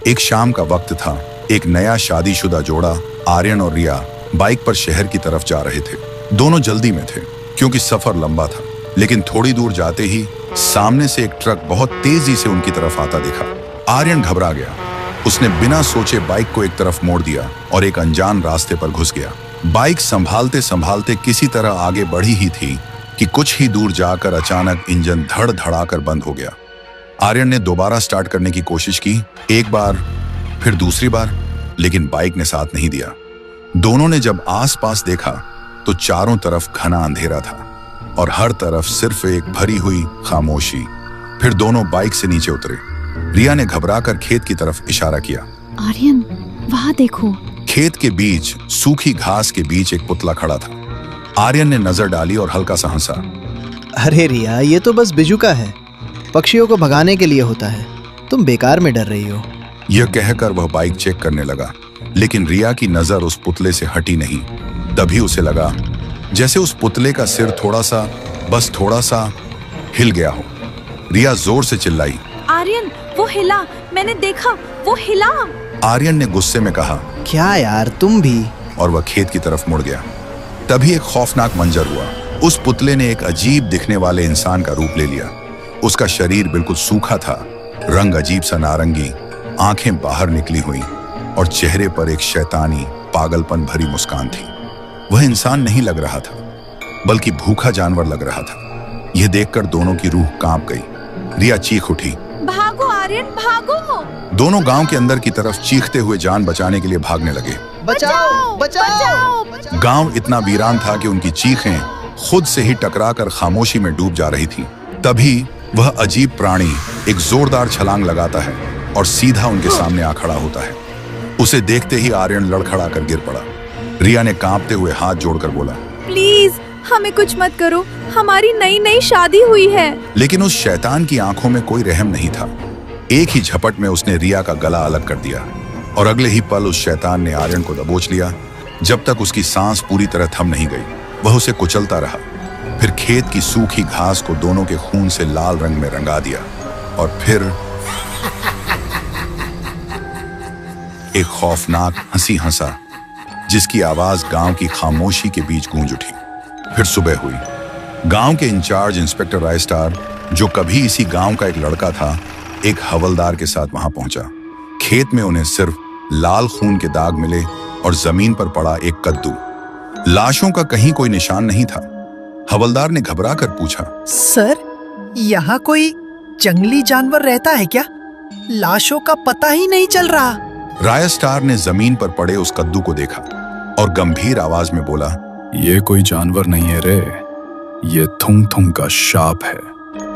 एक शाम का वक्त था। एक नया शादीशुदा जोड़ा आर्यन और रिया बाइक पर शहर की तरफ जा रहे थे। दोनों जल्दी में थे क्योंकि सफर लंबा था। लेकिन थोड़ी दूर जाते ही सामने से एक ट्रक बहुत तेजी से उनकी तरफ आता देखा। आर्यन घबरा गया। उसने बिना सोचे बाइक को एक तरफ मोड़ दिया और एक अनजान रास्ते पर घुस गया। बाइक संभालते संभालते किसी तरह आगे बढ़ी ही थी कि कुछ ही दूर जाकर अचानक इंजन धड़ धड़ाकर बंद हो गया। आर्यन ने दोबारा स्टार्ट करने की कोशिश की, एक बार फिर दूसरी बार, लेकिन बाइक ने साथ नहीं दिया। दोनों ने जब आसपास देखा तो चारों तरफ घना अंधेरा था और हर तरफ सिर्फ एक भरी हुई खामोशी। फिर दोनों बाइक से नीचे उतरे। रिया ने घबराकर खेत की तरफ इशारा किया। आर्यन, वहां देखो। खेत के बीच सूखी घास के बीच एक पुतला खड़ा था। आर्यन ने नजर डाली और हल्का सा हंसा। अरे रिया, ये तो बस बिजुका है, पक्षियों को भगाने के लिए होता है। तुम बेकार में डर रही हो। यह कहकर वह बाइक चेक करने लगा, लेकिन रिया की नजर उस पुतले से हटी नहीं। तभी उसे लगा जैसे उस पुतले का सिर थोड़ा सा, बस थोड़ा सा हिल गया हो। रिया जोर से चिल्लाई, आर्यन, वो हिला, मैंने देखा, वो हिला। आर्यन ने गुस्से में कहा, क्या यार, तुम भी। और वह खेत की तरफ मुड़ गया। तभी एक खौफनाक मंजर हुआ। उस पुतले ने एक अजीब दिखने वाले इंसान का रूप ले लिया। उसका शरीर बिल्कुल सूखा था, रंग अजीब सा नारंगी, आंखें बाहर निकली हुई और चेहरे पर एक शैतानी पागलपन भरी मुस्कान थी। वह इंसान नहीं लग रहा था, बल्कि भूखा जानवर लग रहा था। यह देखकर दोनों की रूह कांप गई। रिया चीख उठी, भागो आर्यन, भागो। दोनों गांव के अंदर की तरफ चीखते हुए जान बचाने के लिए भागने लगे। बचाओ, बचाओ। गांव इतना वीरान था कि उनकी चीखें खुद से ही टकराकर खामोशी में डूब जा रही थी। तभी वह अजीब प्राणी एक जोरदार छलांग लगाता है और सीधा उनके सामने आ खड़ा होता है। उसे देखते ही आर्यन लड़खड़ाकर गिर पड़ा। रिया ने कांपते हुए हाथ जोड़कर बोला, प्लीज हमें कुछ मत करो, हमारी नई नई शादी हुई है। लेकिन उस शैतान की आंखों में कोई रहम नहीं था। एक ही झपट में उसने रिया का गला अलग कर दिया और अगले ही पल उस शैतान ने आर्यन को दबोच लिया। जब तक उसकी सांस पूरी तरह थम नहीं गई, वह उसे कुचलता रहा। फिर खेत की सूखी घास को दोनों के खून से लाल रंग में रंगा दिया और फिर एक खौफनाक हंसी हंसा, जिसकी आवाज गांव की खामोशी के बीच गूंज उठी। फिर सुबह हुई। गांव के इंचार्ज इंस्पेक्टर रायस्टार, जो कभी इसी गांव का एक लड़का था, एक हवलदार के साथ वहां पहुंचा। खेत में उन्हें सिर्फ लाल खून के दाग मिले और जमीन पर पड़ा एक कद्दू। लाशों का कहीं कोई निशान नहीं था। हवलदार ने घबरा कर पूछा, सर, यहाँ कोई जंगली जानवर रहता है क्या? लाशों का पता ही नहीं चल रहा। रायस्टार ने जमीन पर पड़े उस कद्दू को देखा और गंभीर आवाज में बोला, ये कोई जानवर नहीं है रे, ये थुंग थुंग का शाप है।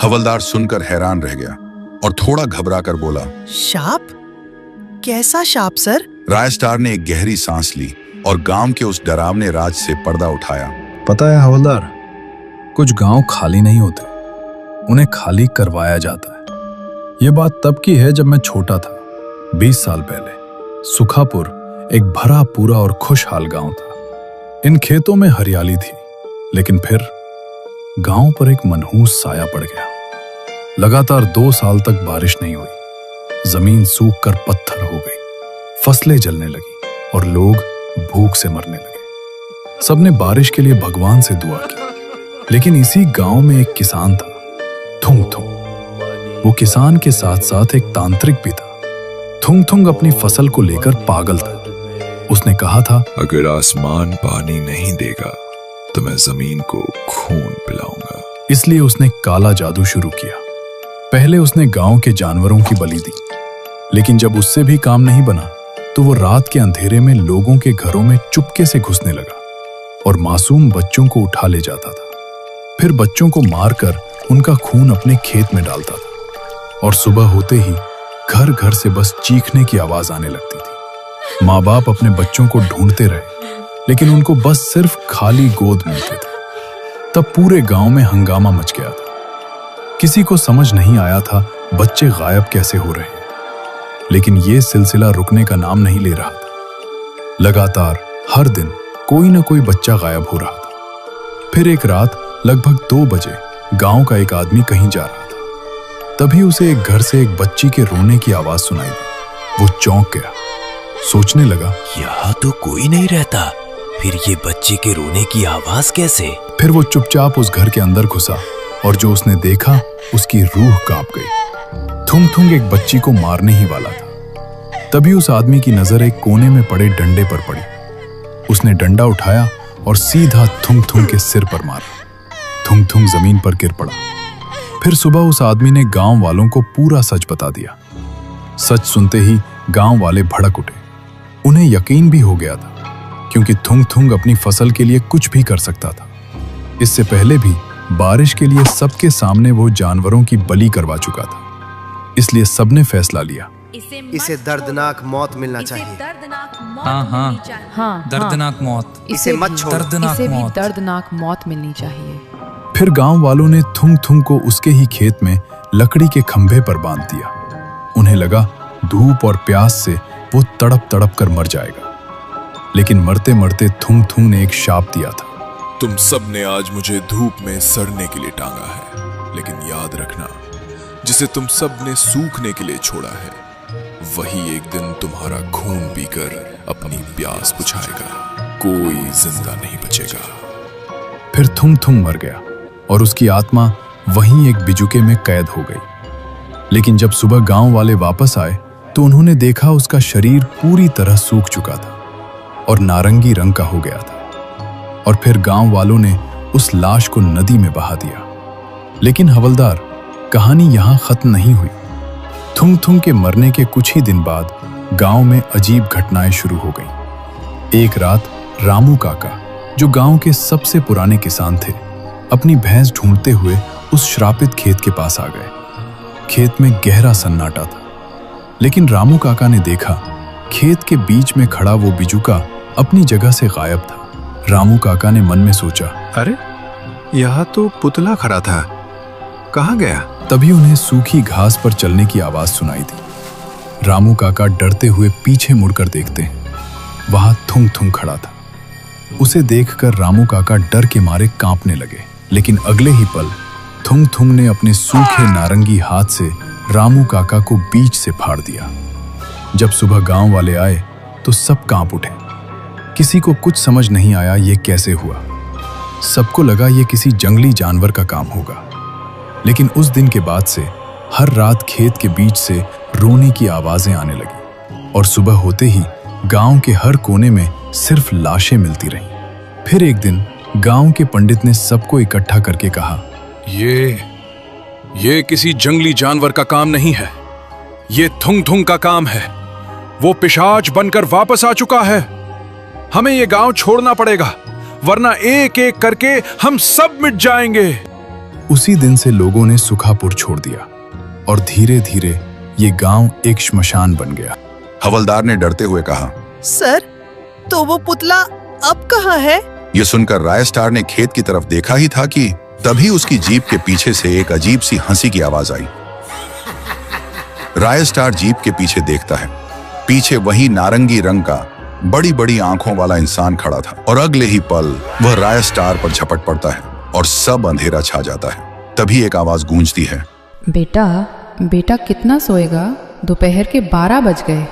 हवलदार सुनकर हैरान रह गया और थोड़ा घबरा कर बोला, शाप? कैसा शाप सर? रायस्टार ने एक गहरी सांस ली और गांव के उस डरावने राज से पर्दा उठाया। पता है हवलदार, कुछ गांव खाली नहीं होते, उन्हें खाली करवाया जाता है। ये बात तब की है जब मैं छोटा था, 20 साल पहले। सुखापुर एक भरा पूरा और खुशहाल गांव था। इन खेतों में हरियाली थी, लेकिन फिर गांव पर एक मनहूस साया पड़ गया। लगातार 2 साल तक बारिश नहीं हुई। जमीन सूख कर पत्थर हो गई, फसलें जलने लगी और लोग भूख से मरने लगे। सबने बारिश के लिए भगवान से दुआ की, लेकिन इसी गांव में एक किसान था, थुंग थुंग। वो किसान के साथ साथ एक तांत्रिक भी था। थुंग थुंग अपनी फसल को लेकर पागल था। उसने कहा था, अगर आसमान पानी नहीं देगा तो मैं जमीन को खून पिलाऊंगा। इसलिए उसने काला जादू शुरू किया। पहले उसने गांव के जानवरों की बलि दी, लेकिन जब उससे भी काम नहीं बना तो वो रात के अंधेरे में लोगों के घरों में चुपके से घुसने लगा और मासूम बच्चों को उठा ले जाता था। फिर बच्चों को मारकर उनका खून अपने खेत में डालता था और सुबह होते ही घर घर से बस चीखने की आवाज आने लगती थी। माँ बाप अपने बच्चों को ढूंढते रहे, लेकिन उनको बस सिर्फ खाली गोद मिलते थे। तब पूरे गांव में हंगामा मच गया था। किसी को समझ नहीं आया था बच्चे गायब कैसे हो रहे हैं, लेकिन ये सिलसिला रुकने का नाम नहीं ले रहा था। लगातार हर दिन कोई ना कोई बच्चा गायब हो रहा था। फिर एक रात लगभग 2 बजे गांव का एक आदमी कहीं जा रहा था। तभी उसे एक घर से एक बच्ची के रोने की आवाज सुनाई दी। वो चौंक गया, सोचने लगा। यहाँ तो कोई नहीं रहता, फिर ये बच्चे के रोने की आवाज कैसे? फिर वो चुपचाप उस घर के अंदर घुसा और जो उसने देखा उसकी रूह कांप गई। थुंग थुंग एक बच्ची को मारने ही वाला था। तभी उस आदमी की नजर एक कोने में पड़े डंडे पर पड़ी। उसने डंडा उठाया और सीधा थुंग थुंग के सिर पर मारा। थुंग थुंग जमीन पर गिर पड़ा। फिर सुबह उस आदमी ने गांव वालों को पूरा सच बता दिया। सच सुनते ही गांव वाले भड़क उठे। उन्हें यकीन भी हो गया था, क्योंकि थुंग थुंग अपनी फसल के लिए कुछ भी कर सकता था। इससे पहले भी बारिश के लिए सबके सामने वो जानवरों की बलि करवा चुका था। इसलिए सबने फैसला लिया, इसे दर्दनाक मौत मिलना चाहिए। हाँ, दर्दनाक मौत। इसे मत छोड़ो। इसे भी दर्दनाक मौत मिलनी चाहिए। फिर गांव वालों ने थुंग थुंग को उसके ही खेत में लकड़ी के खंभे पर बांध दिया। उन्हें लगा धूप और प्यास से वो तड़प तड़प कर मर जाएगा। लेकिन मरते मरते थुंग थुंग ने एक शाप दिया था। तुम सब ने आज मुझे धूप में सड़ने के लिए टांगा है, लेकिन याद रखना, जिसे तुम सब ने सूखने के लिए छोड़ा है, वही एक दिन तुम्हारा खून पीकर अपनी प्यास बुझाएगा। कोई जिंदा नहीं बचेगा। फिर थुंग थुंग मर गया और उसकी आत्मा वहीं एक बिजुके में कैद हो गई। लेकिन जब सुबह गांव वाले वापस आए तो उन्होंने देखा उसका शरीर पूरी तरह सूख चुका था और नारंगी रंग का हो गया था। और फिर गांव वालों ने उस लाश को नदी में बहा दिया। लेकिन हवलदार, कहानी यहां खत्म नहीं हुई। थुंग थुंग के मरने के कुछ ही दिन बाद गांव में अजीब घटनाएं शुरू हो गईं। एक रात रामू काका, जो गांव के सबसे पुराने किसान थे, अपनी भैंस ढूंढते हुए उस श्रापित खेत के पास आ गए। खेत में गहरा सन्नाटा था, लेकिन रामू काका ने देखा खेत के बीच में खड़ा वो बिजुका अपनी जगह से गायब था। रामू काका ने मन में सोचा, अरे यहाँ तो पुतला खड़ा था, कहाँ गया? तभी उन्हें सूखी घास पर चलने की आवाज सुनाई दी। रामू काका डरते हुए पीछे मुड़कर देखते हैं, वहां थुंग थुंग खड़ा था। उसे देखकर रामू काका डर के मारे कांपने लगे। लेकिन अगले ही पल थुंग थुंग ने अपने सूखे नारंगी हाथ से रामू काका को बीच से फाड़ दिया। जब सुबह गांव वाले आए तो सब कांप उठे। किसी को कुछ समझ नहीं आया ये कैसे हुआ। सबको लगा ये किसी जंगली जानवर का काम होगा। लेकिन उस दिन के बाद से हर रात खेत के बीच से रोने की आवाजें आने लगी और सुबह होते ही गांव के हर कोने में सिर्फ लाशें मिलती रहीं। फिर एक दिन गांव के पंडित ने सबको इकट्ठा करके कहा, ये किसी जंगली जानवर का काम नहीं है, ये थुंग थुंग का काम है। वो पिशाच बनकर वापस आ चुका है। हमें ये गांव छोड़ना पड़ेगा, वरना एक एक करके हम सब मिट जाएंगे। उसी दिन से लोगों ने सुखापुर छोड़ दिया और धीरे धीरे ये गांव एक श्मशान बन गया। हवलदार ने डरते हुए कहा, सर, तो वो पुतला अब कहाँ है? यह सुनकर रायस्टार ने खेत की तरफ देखा ही था कि तभी उसकी जीप के पीछे से एक अजीब सी हंसी की आवाज आई। रायस्टार जीप के पीछे देखता है। पीछे वही नारंगी रंग का बड़ी बड़ी आंखों वाला इंसान खड़ा था और अगले ही पल वह रायस्टार पर झपट पड़ता है और सब अंधेरा छा जाता है। तभी एक आवाज गूंजती है, बेटा कितना सोएगा? दोपहर के 12 बज गए।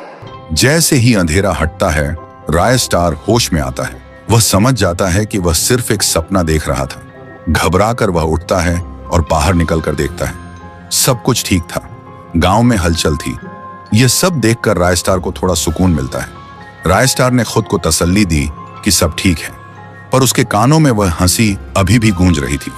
जैसे ही अंधेरा हटता है, रायस्टार होश में आता है। वह समझ जाता है कि वह सिर्फ एक सपना देख रहा था। घबराकर वह उठता है और बाहर निकलकर देखता है। सब कुछ ठीक था, गांव में हलचल थी। यह सब देखकर रायस्टार को थोड़ा सुकून मिलता है। रायस्टार ने खुद को तसल्ली दी कि सब ठीक है, पर उसके कानों में वह हंसी अभी भी गूंज रही थी।